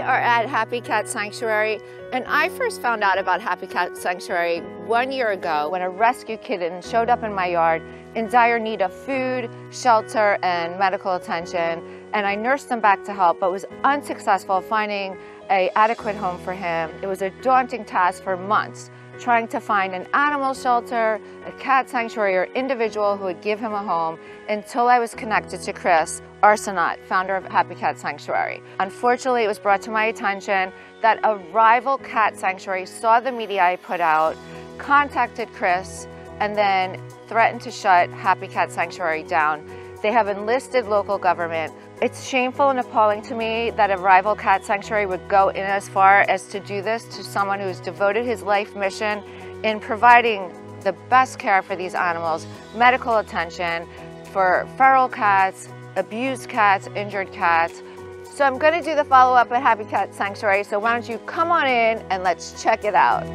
are at Happy Cat Sanctuary, and I first found out about Happy Cat Sanctuary 1 year ago when a rescue kitten showed up in my yard in dire need of food, shelter, and medical attention, and I nursed him back to health, but was unsuccessful finding an adequate home for him. It was a daunting task for months, trying to find an animal shelter, a cat sanctuary, or individual who would give him a home, until I was connected to Chris, Arsenault, founder of Happy Cat Sanctuary. Unfortunately, it was brought to my attention that a rival cat sanctuary saw the media I put out, contacted Chris, and then threatened to shut Happy Cat Sanctuary down. They have enlisted local government. It's shameful and appalling to me that a rival cat sanctuary would go in as far as to do this to someone who's devoted his life mission in providing the best care for these animals, medical attention for feral cats, abused cats, injured cats. So I'm going to do the follow-up at Happy Cat Sanctuary, so why don't you come on in and let's check it out.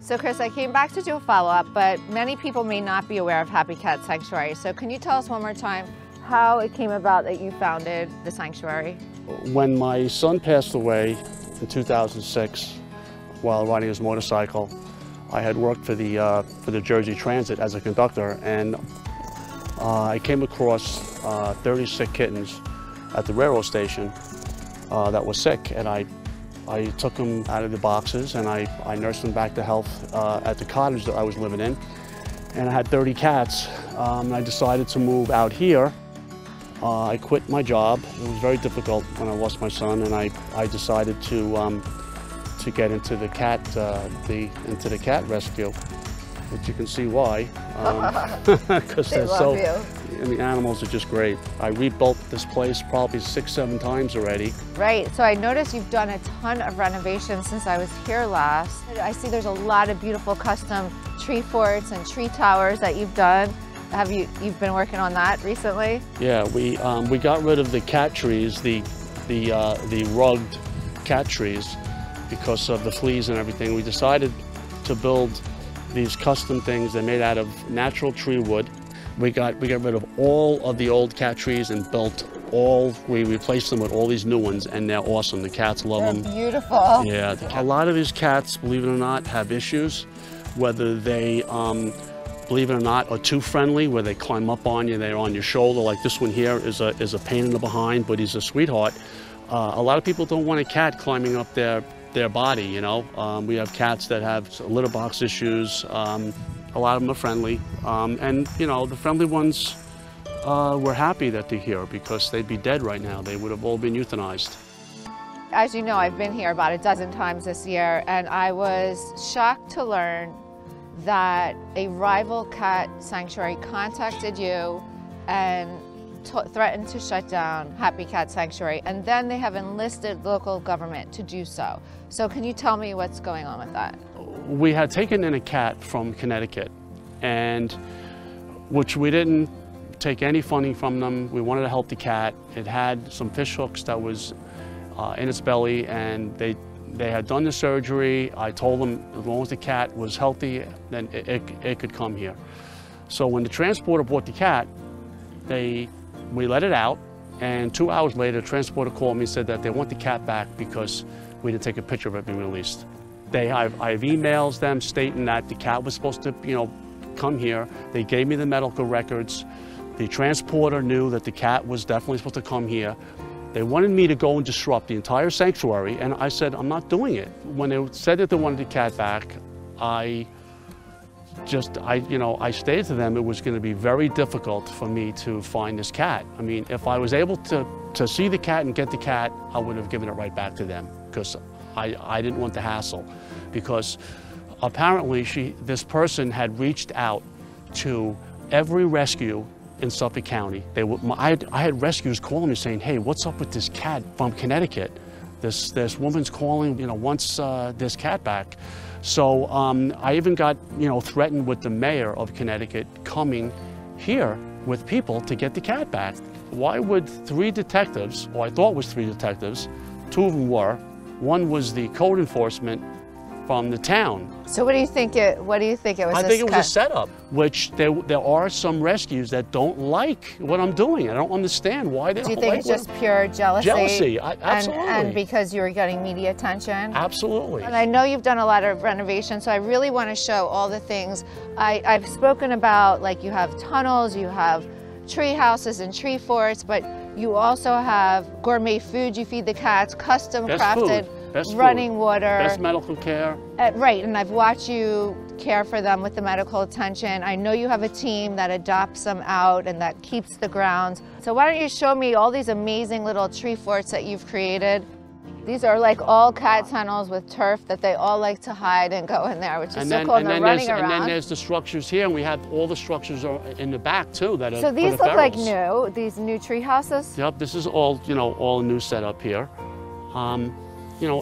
So Chris, I came back to do a follow-up, but many people may not be aware of Happy Cat Sanctuary. So can you tell us one more time how it came about that you founded the sanctuary? When my son passed away in 2006 while riding his motorcycle, I had worked for the Jersey Transit as a conductor, and I came across 30 sick kittens at the railroad station that were sick, and I took them out of the boxes and I nursed them back to health at the cottage that I was living in. And I had 30 cats. I decided to move out here. I quit my job. It was very difficult when I lost my son, and I decided to get into the cat rescue, which you can see why. Because they're so, and the animals are just great. I rebuilt this place probably 6-7 times already. Right, so I noticed you've done a ton of renovations since I was here last. I see there's a lot of beautiful custom tree forts and tree towers that you've done. You've been working on that recently? Yeah, we got rid of the cat trees, the rugged cat trees, because of the fleas and everything. We decided to build these custom things. They're made out of natural tree wood. We got rid of all of the old cat trees and we replaced them with all these new ones, and they're awesome. The cats love them. They're beautiful. Yeah, a lot of these cats, believe it or not, have issues, whether they, believe it or not, are too friendly, where they climb up on you, they're on your shoulder. Like this one here is a pain in the behind, but he's a sweetheart. A lot of people don't want a cat climbing up their body, you know. We have cats that have litter box issues. A lot of them are friendly, and you know, the friendly ones, we're happy that they're here, because they'd be dead right now. They would have all been euthanized. As you know, I've been here about a dozen times this year, and I was shocked to learn that a rival cat sanctuary contacted you and threatened to shut down Happy Cat Sanctuary, and then they have enlisted local government to do so. So can you tell me what's going on with that? We had taken in a cat from Connecticut, and which we didn't take any funding from them. We wanted to help the cat. It had some fish hooks that was in its belly, and they had done the surgery. I told them as long as the cat was healthy, then it could come here. So when the transporter brought the cat, we let it out, and 2 hours later, the transporter called me and said that they want the cat back because we didn't take a picture of it being released. I have emails them stating that the cat was supposed to, you know, come here. They gave me the medical records. The transporter knew that the cat was definitely supposed to come here. They wanted me to go and disrupt the entire sanctuary, and I said, I'm not doing it. When they said that they wanted the cat back, I stated to them it was going to be very difficult for me to find this cat. I mean, if I was able to see the cat and get the cat, I would have given it right back to them, because I didn't want the hassle. Because apparently this person had reached out to every rescue in Suffolk County. I had rescuers calling me saying, hey, what's up with this cat from Connecticut? This woman's calling, you know, wants this cat back. So I even got, you know, threatened with the mayor of Connecticut coming here with people to get the cat back. Why would 3 detectives, or I thought was 3 detectives, 2 of them were, one was the code enforcement, from the town. So what do you think it was? I think it was a setup, which there are some rescues that don't like what I'm doing. I don't understand why they don't like it. Do you think it's just pure jealousy? Jealousy, absolutely. And because you were getting media attention? Absolutely. And I know you've done a lot of renovations, so I really want to show all the things. I've spoken about, like, you have tunnels, you have tree houses and tree forts, but you also have gourmet food you feed the cats, custom crafted running water. Best medical care. Right, and I've watched you care for them with the medical attention. I know you have a team that adopts them out and that keeps the grounds. So why don't you show me all these amazing little tree forts that you've created. These are like all cat tunnels with turf that they all like to hide and go in there, which is so cool, and they're running around. And then there's the structures here, and we have all the structures in the back too that are So these look like new, these new tree houses? Yep, this is all, all a new setup here.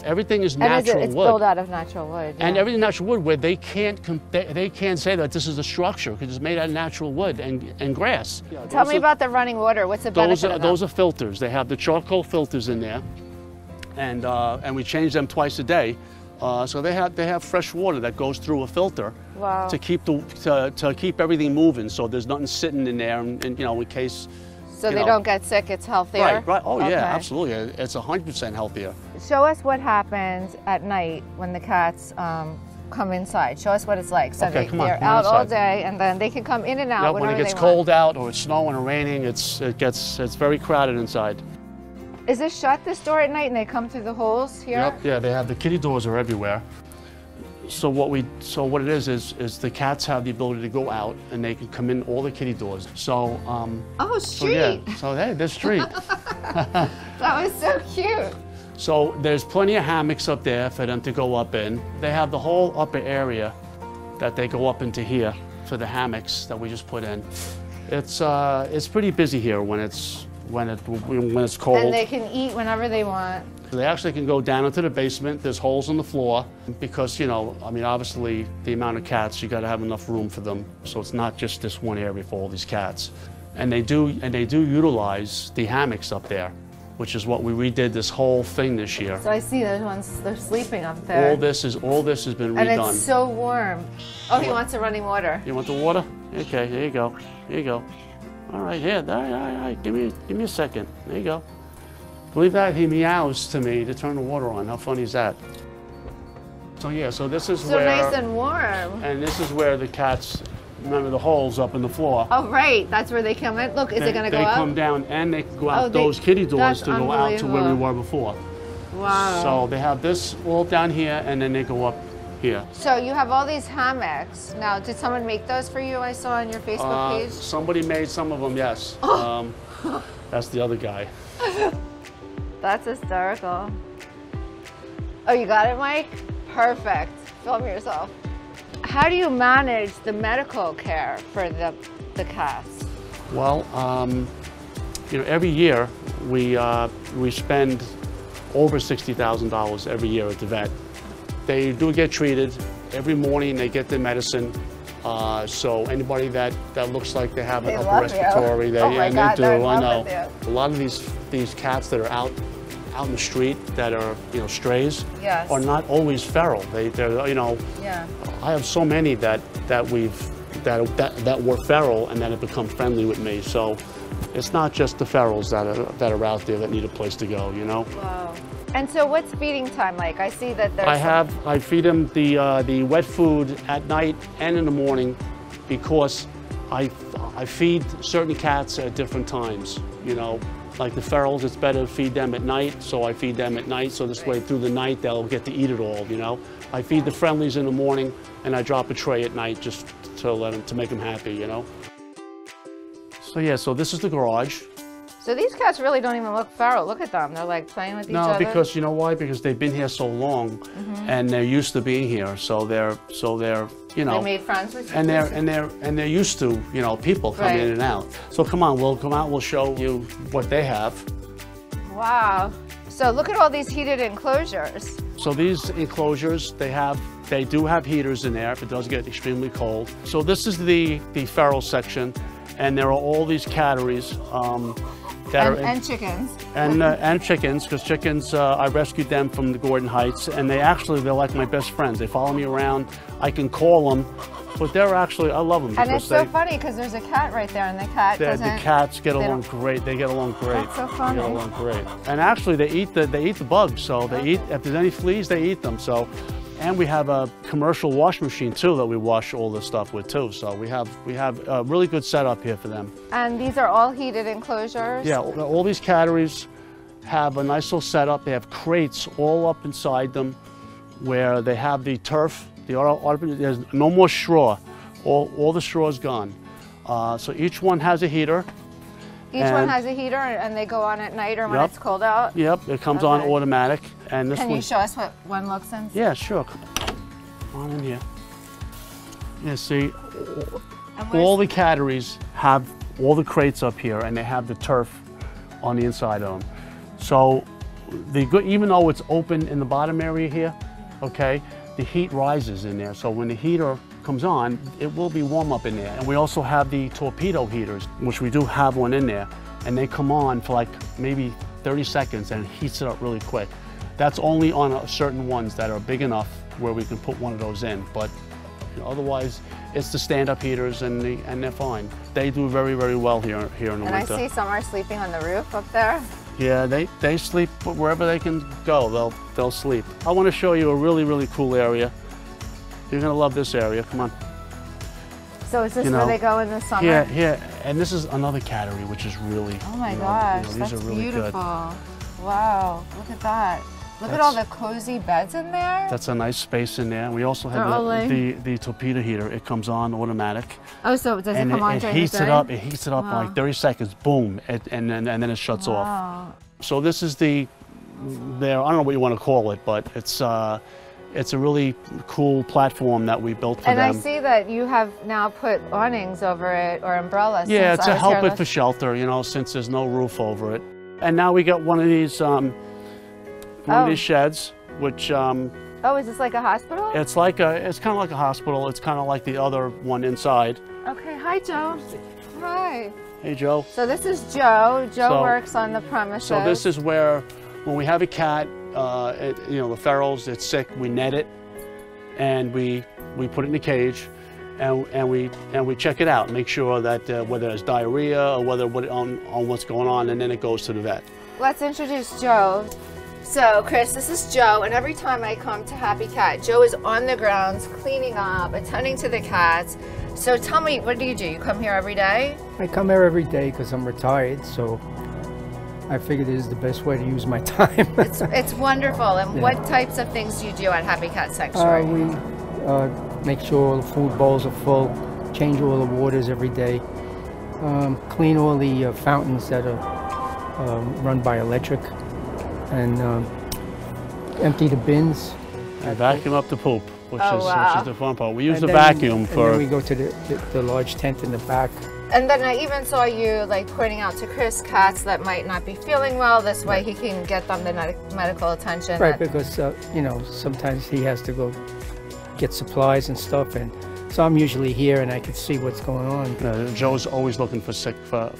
Everything is natural wood. It's built out of natural wood. Yeah. And everything natural wood where they can't say that this is a structure because it's made out of natural wood and grass. Tell me about the running water. What's the benefit of that? Those are filters. They have the charcoal filters in there, and we change them twice a day. So they have fresh water that goes through a filter to keep everything moving. So there's nothing sitting in there, and in case. So they don't get sick, it's healthier? Right. Oh, okay. Yeah, absolutely. It's 100% healthier. Show us what happens at night when the cats come inside. Show us what it's like. So they're out all day, and then they can come in and out whenever they want. When it gets cold out, or it's snowing or raining, it's very crowded inside. Is this shut, this door, at night, and they come through the holes here? Yep. Yeah, they have the kitty doors are everywhere. So what it is the cats have the ability to go out and they can come in all the kitty doors. So street. So hey, this street. That was so cute. So there's plenty of hammocks up there for them to go up in. They have the whole upper area that they go up into here for the hammocks that we just put in. It's pretty busy here when it's cold. And they can eat whenever they want. They actually can go down into the basement. There's holes in the floor because, obviously the amount of cats, you got to have enough room for them. So it's not just this one area for all these cats. And they do utilize the hammocks up there, which is what we redid this whole thing this year. So I see those ones, they're sleeping up there. All this has been redone. And it's so warm. Oh, he wants the running water. You want the water? Okay, here you go. Here you go. All right, here. All right. Give me a second. There you go. Believe that he meows to me to turn the water on. How funny is that? So yeah, so this is where... So nice and warm. And this is where the cats, remember the holes up in the floor. Oh, right. That's where they come in. Look, is it going to go up? They come down and they can go out those kitty doors to go out to where we were before. Wow. So they have this all down here and then they go up here. So you have all these hammocks. Now, did someone make those for you? I saw on your Facebook page. Somebody made some of them, yes. That's the other guy. That's hysterical. Oh, you got it, Mike? Perfect. Film yourself. How do you manage the medical care for the cats? Well, every year we spend over $60,000 every year at the vet. They do get treated. Every morning they get their medicine. So anybody that looks like they have an upper respiratory, they do. I know. A lot of these cats that are out in the street that are strays are not always feral. They're I have so many that were feral and then have become friendly with me. So it's not just the ferals that are out there that need a place to go. Wow. And so what's feeding time like? I see that there's... I feed them the wet food at night and in the morning because I feed certain cats at different times, Like the ferals, it's better to feed them at night, so I feed them at night, so this way through the night they'll get to eat it all, I feed the friendlies in the morning and I drop a tray at night just to make them happy, So yeah, so this is the garage. So these cats really don't even look feral. Look at them. They're like playing with each other. No, because you know why? Because they've been here so long, and they're used to being here. So they're They made friends with you. And they're used to people coming in and out. So come on, we'll come out. We'll show you what they have. Wow. So look at all these heated enclosures. So these enclosures, they do have heaters in there if it does get extremely cold. So this is the feral section, and there are all these catteries. And chickens. And chickens, because chickens, I rescued them from the Gordon Heights, and they're like my best friends. They follow me around. I can call them, but they're actually, I love them. And it's so funny because there's a cat right there, and the cat doesn't. The cats get along great. They get along great. That's so funny. They get along great. And actually, they eat the bugs. So they eat, if there's any fleas, they eat them. So, and we have a commercial wash machine too that we wash all this stuff with too. So we have a really good setup here for them. And these are all heated enclosures? Yeah, all these catteries have a nice little setup. They have crates all up inside them where they have the turf. There's no more straw. All the straw is gone. So each one has a heater. Each one has a heater, and they go on at night or when it's cold out? Yep, it comes on automatic. And this Can you show us what one looks in? Yeah, sure. Come on in here. Yeah, see, all the catteries have all the crates up here, and they have the turf on the inside of them. So even though it's open in the bottom area here, okay, the heat rises in there. So when the heater comes on, it will be warm up in there. And we also have the torpedo heaters, which we do have one in there, and they come on for like maybe 30 seconds and it heats it up really quick. That's only on certain ones that are big enough where we can put one of those in. But otherwise, it's the stand-up heaters, and they're fine. They do very, very well here in the winter. And I see some are sleeping on the roof up there. Yeah, they sleep wherever they can go. They'll sleep. I want to show you a really, really cool area. You're gonna love this area. Come on. So is this where they go in the summer? Yeah. And this is another cattery, which is really. Oh my gosh, these that's are really beautiful. Good. Wow, look at that. Look at all the cozy beds in there. That's a nice space in there. We also have the torpedo heater. It comes on automatic. Oh, so does it come on during the day? It heats it up in like 30 seconds, boom, and then it shuts off. So this is I don't know what you want to call it, but it's a really cool platform that we built for them. And I see that you have now put awnings over it, or umbrellas. Yeah, to help it for shelter, since there's no roof over it. And now we got one of these sheds, which oh, is this like a hospital? it's kind of like a hospital. It's kind of like the other one inside. Okay, hi Joe. Hi. Hey Joe. So this is Joe. Joe works on the premises. So this is where, when we have a cat, the ferals, it's sick, we net it, and we put it in a cage, and we check it out, make sure that whether it's diarrhea or on what's going on, and then it goes to the vet. Let's introduce Joe. So Chris, this is Joe, and every time I come to Happy Cat, Joe is on the grounds cleaning up, attending to the cats. So tell me, what do? You come here every day? I come here every day because I'm retired, so I figured it is the best way to use my time. It's wonderful. And what types of things do you do at Happy Cat Sanctuary? We make sure all the food bowls are full, change all the waters every day, clean all the fountains that are run by electric, and empty the bins. And vacuum up the poop, which is the fun part. We use the vacuum for... And then we go to the large tent in the back. And then I even saw you pointing out to Chris cats that might not be feeling well. This way he can get them the medical attention. Right, because sometimes he has to go get supplies and stuff, and so I'm usually here and I can see what's going on. Joe's always looking for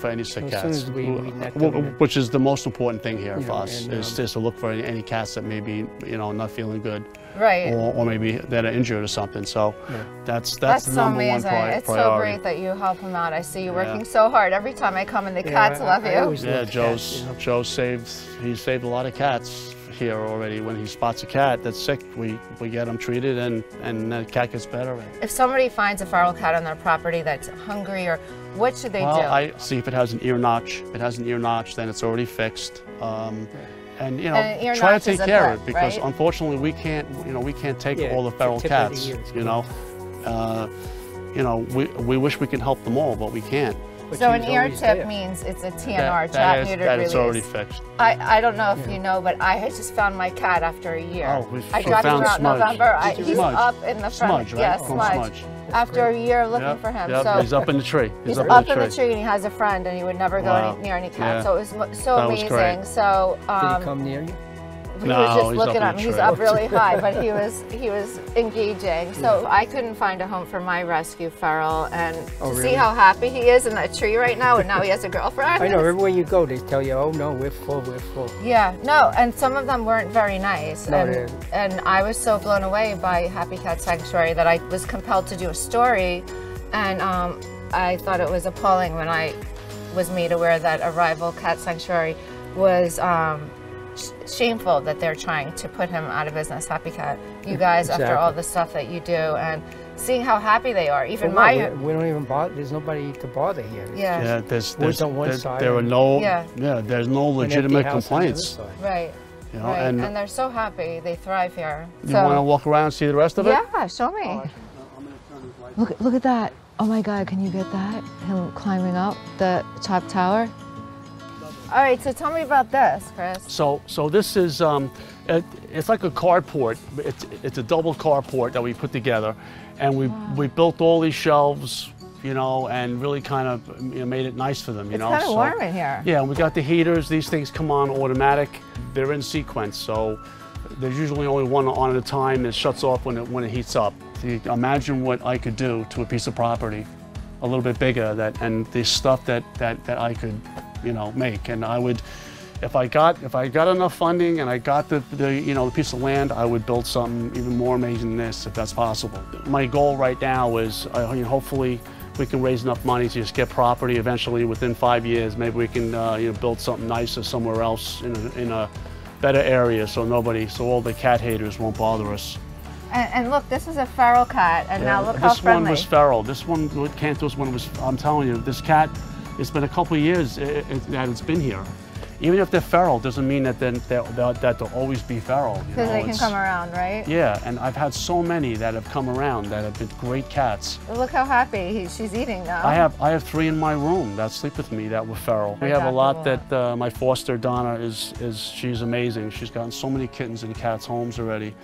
any sick cats. As soon as we net them, which is the most important thing here for us, is just to look for any cats that may be not feeling good. Right. Or maybe that are injured or something. So that's the so number amazing. one priority. It's so great that you help them out. I see you working so hard. Every time I come and the cats love you. Yeah, Joe saved a lot of cats here already. When he spots a cat that's sick, we get them treated, and the cat gets better. If somebody finds a feral cat on their property that's hungry, or what should they do? I see if it has an ear notch. If it has an ear notch, then it's already fixed. And try to take care of it, because unfortunately we can't take all the feral cats. We wish we could help them all, but we can't. So an ear tip means it's a TNR, trap, neutered, release. It's already fixed. I don't know if you know, but I had just found my cat after a year. I dropped him out in Smudge. November. He's up in the front. Smudge, right? Yes, Smudge. After a year of looking for him. So he's up in the tree. He's up in the tree, and he has a friend, and he would never go near any cat. So it was so amazing. So did he come near you? he No, was just he's looking up in at a me. He's tree. up really high, but he was engaging. So I couldn't find a home for my rescue feral, and to really? see how happy he is in that tree right now, and now he has a girlfriend. I know, everywhere you go, they tell you, oh no, we're full, we're full. Yeah, no, and some of them weren't very nice. No, and I was so blown away by Happy Cat Sanctuary that I was compelled to do a story, and I thought it was appalling when I was made aware that a rival cat sanctuary was shameful that they're trying to put him out of business. Happy Cat, you guys, Exactly. after all the stuff that you do, and seeing how happy they are, even Well, my... we don't even bother, there's nobody to bother here. Yeah, there's on one side there are and- no, Yeah. there's no An empty legitimate house on the other complaints. side. right, You know, right, and and they're so happy, they thrive here. you want to walk around and see the rest of it? Yeah, show me. Look at that. Oh my God, can you get that? Him climbing up the top tower? All right, so tell me about this, Chris. So this is it's like a carport. It's a double carport that we put together, and we built all these shelves, you know, and really kind of made it nice for them, you know. It's kind of warm in here. Yeah, and we got the heaters. These things come on automatic. They're in sequence, so there's usually only one on at a time. It shuts off when it heats up. So you imagine what I could do to a piece of property, a little bit bigger, and the stuff that I could, you know, make. And I would, if I got enough funding and I got the piece of land, I would build something even more amazing than this, if that's possible. My goal right now is, hopefully, we can raise enough money to just get property eventually within 5 years. Maybe we can build something nicer somewhere else in a better area, so all the cat haters won't bother us. And look, this is a feral cat, and now look how this friendly. one was feral. This one, Cantor's one was, I'm telling you, this cat, it's been a couple of years that it's been here. Even if they're feral, doesn't mean that they'll always be feral. Because they can come around, right? Yeah, and I've had so many that have come around that have been great cats. Look how happy she's eating now. I have 3 in my room that sleep with me that were feral. We have a lot that my foster Donna she's amazing. She's gotten so many kittens in cats' homes already.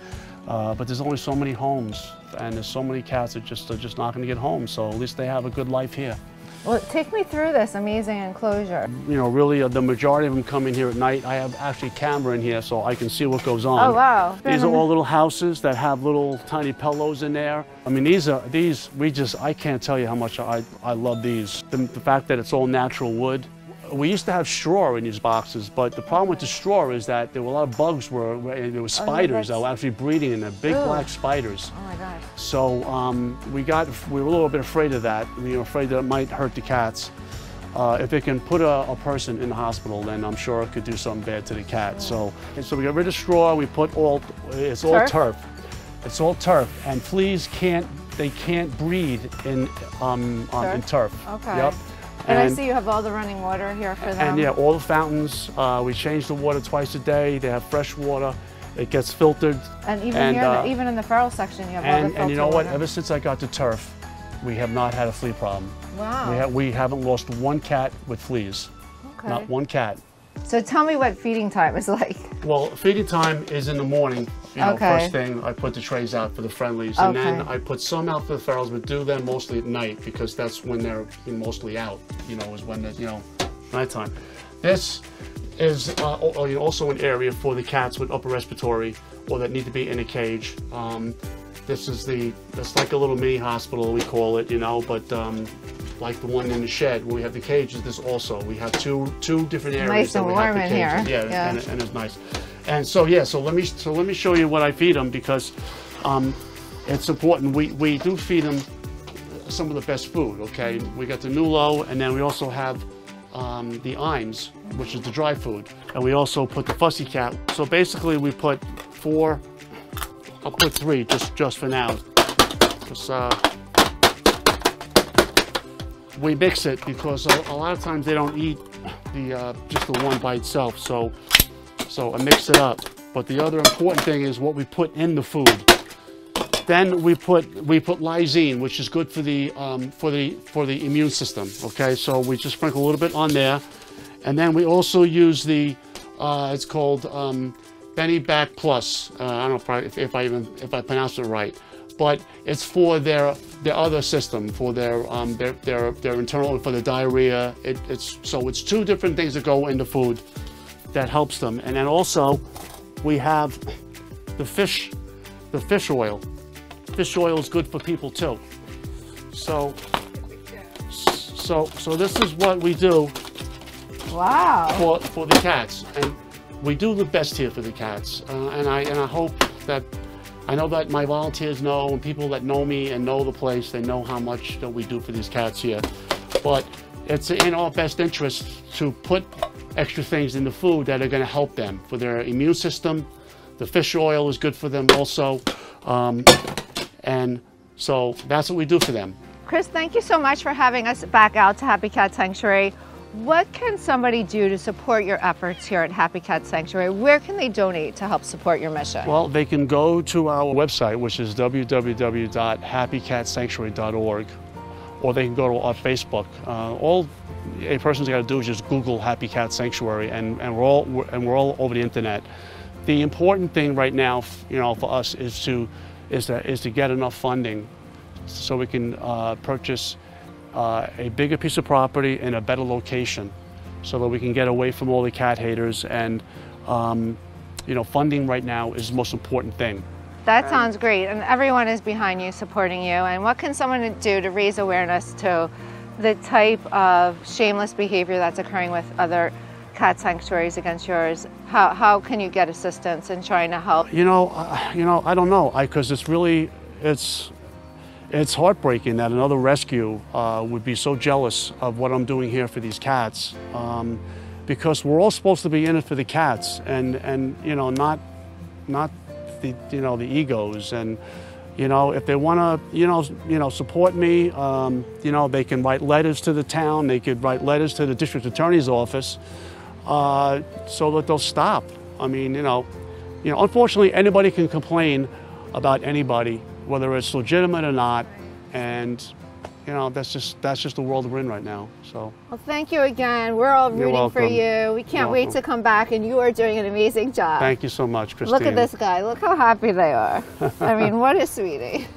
But there's only so many homes, and there's so many cats that are just not going to get home. So at least they have a good life here. Well, take me through this amazing enclosure. You know, really, the majority of them come in here at night. I have actually a camera in here, so I can see what goes on. Oh wow! These are all little houses that have little tiny pillows in there. I mean, I can't tell you how much I love these. The fact that it's all natural wood. We used to have straw in these boxes, but the problem with the straw is that there were a lot of bugs where there were spiders that were actually breeding in there, big black spiders. Oh my gosh. So we were a little bit afraid of that. We were afraid that it might hurt the cats. If it can put a person in the hospital, then I'm sure it could do something bad to the cat. So we got rid of straw. We put all turf. It's all turf, and fleas can't breed in turf. Okay. Yep. And I see you have all the running water here for them. And yeah, all the fountains. We change the water twice a day. They have fresh water. It gets filtered. And even here, even in the feral section, you have all the filtered And you know what? water. Ever since I got the turf, we have not had a flea problem. Wow. We haven't lost one cat with fleas. Okay. Not one cat. So tell me what feeding time is like. Well, feeding time is in the morning. You know, Okay. first thing, I put the trays out for the friendlies, and then I put some out for the ferals, but do them mostly at night because that's when they're mostly out. You know, is when nighttime. This is also an area for the cats with upper respiratory or that need to be in a cage. That's like a little mini hospital, we call it, you know, but like the one in the shed where we have the cages, this also. We have two different areas. Nice and warm in here. Yeah. And it's nice. And so let me show you what I feed them because it's important. We do feed them some of the best food, okay? We got the Nulo, and then we also have the Imes, which is the dry food. And we also put the Fussy Cat. So basically we put 4, I'll put 3 just for now. We mix it because a lot of times they don't eat just the one by itself. So I mix it up. But the other important thing is what we put in the food. Then we put lysine, which is good for the immune system. Okay, so we just sprinkle a little bit on there, and then we also use the it's called Benibac Plus. I don't know if I pronounce it right, but it's for their other system, for their internal, for the diarrhea. It's 2 different things that go in the food that helps them, and then also we have the fish oil. Fish oil is good for people too. So this is what we do. Wow. For the cats, and we do the best here for the cats. And I hope that, I know that my volunteers know, and people that know me and know the place, they know how much that we do for these cats here. But it's in our best interest to put extra things in the food that are going to help them for their immune system. The fish oil is good for them also. And so that's what we do for them. Chris, thank you so much for having us back out to Happy Cat Sanctuary. What can somebody do to support your efforts here at Happy Cat Sanctuary? Where can they donate to help support your mission? Well, they can go to our website, which is www.happycatsanctuary.org, or they can go to our Facebook. All a person's got to do is just Google Happy Cat Sanctuary, and we're all over the internet. The important thing right now, for us is to get enough funding so we can purchase a bigger piece of property in a better location, so that we can get away from all the cat haters. And funding right now is the most important thing. That sounds great, and everyone is behind you, supporting you. And what can someone do to raise awareness to the type of shameless behavior that's occurring with other cat sanctuaries against yours? How can you get assistance in trying to help? I don't know, because it's heartbreaking that another rescue would be so jealous of what I'm doing here for these cats, because we're all supposed to be in it for the cats, and not the the egos. And if they want to support me, they can write letters to the town. They could write letters to the district attorney's office, so that they'll stop. I mean, unfortunately, anybody can complain about anybody, whether it's legitimate or not, and that's just the world we're in right now. So, well, thank you again. We're all rooting for you. We can't wait to come back, and you are doing an amazing job. Thank you so much, Christine. Look at this guy. Look how happy they are. I mean, what a sweetie.